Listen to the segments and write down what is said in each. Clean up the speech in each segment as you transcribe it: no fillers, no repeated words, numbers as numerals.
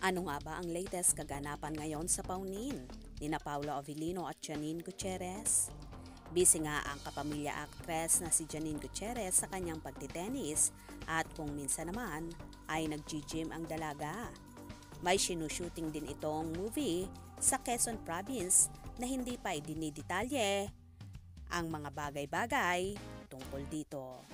Ano nga ba ang latest kaganapan ngayon sa paunin nina Paula Avellino at Janine Gutierrez? Busy nga ang kapamilya actress na si Janine Gutierrez sa kanyang pagtitenis at kung minsan naman ay nag-gym ang dalaga. May sinushooting din itong movie sa Quezon Province na hindi pa idinidetalye ang mga bagay-bagay tungkol dito.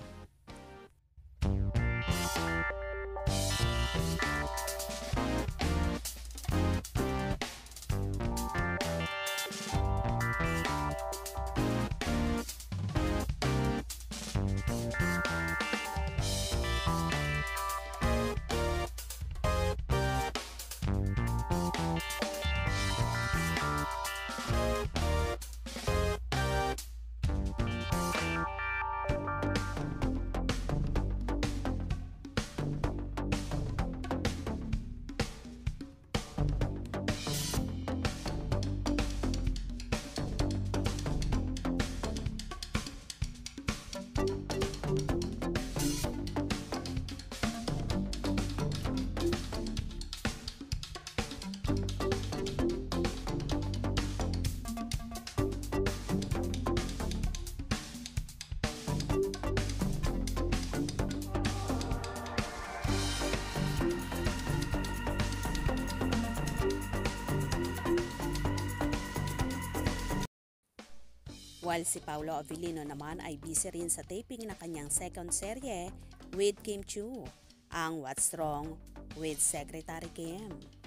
While si Paolo Avellino naman ay busy rin sa taping na kanyang second serye with Kim Chiu, ang What's Wrong with Secretary Kim.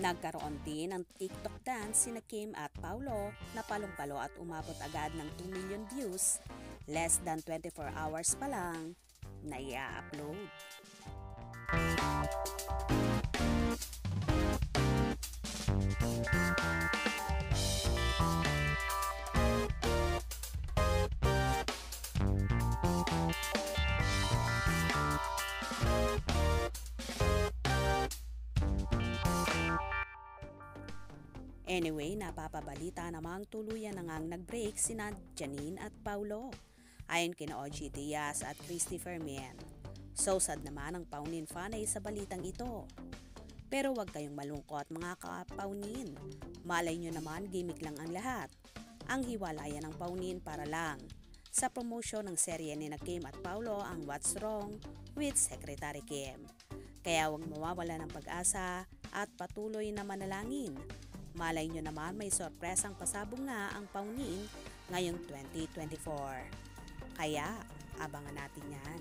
Nagkaroon din ng TikTok dance sina Kim at Paulo na palong-palo at umabot agad ng 2 million views less than 24 hours pa lang na i-upload. Anyway, napapabalita namang tuluyan na ngang nag-break sina Janine at Paulo, ayon kina OG Diaz at Christy Fermin. So sad naman ang paunin fanay sa balitang ito. Pero wag kayong malungkot mga kapaunin. Malay nyo naman gimmick lang ang lahat. Ang hiwalayan ng paunin para lang sa promotion ng serye ni Kim at Paulo ang What's Wrong with Secretary Kim. Kaya wag mawawala ng pag-asa at patuloy na manalangin. Malay nyo naman may sorpresang pasabong nga ang paunin ngayong 2024. Kaya, abangan natin yan.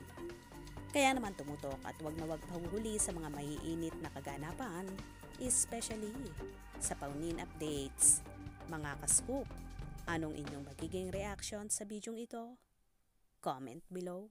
Kaya naman tumutok at wag na wag pahuhuli sa mga maiinit na kaganapan, especially sa paunin updates. Mga ka-scoop, anong inyong magiging reaction sa bidyong ito? Comment below.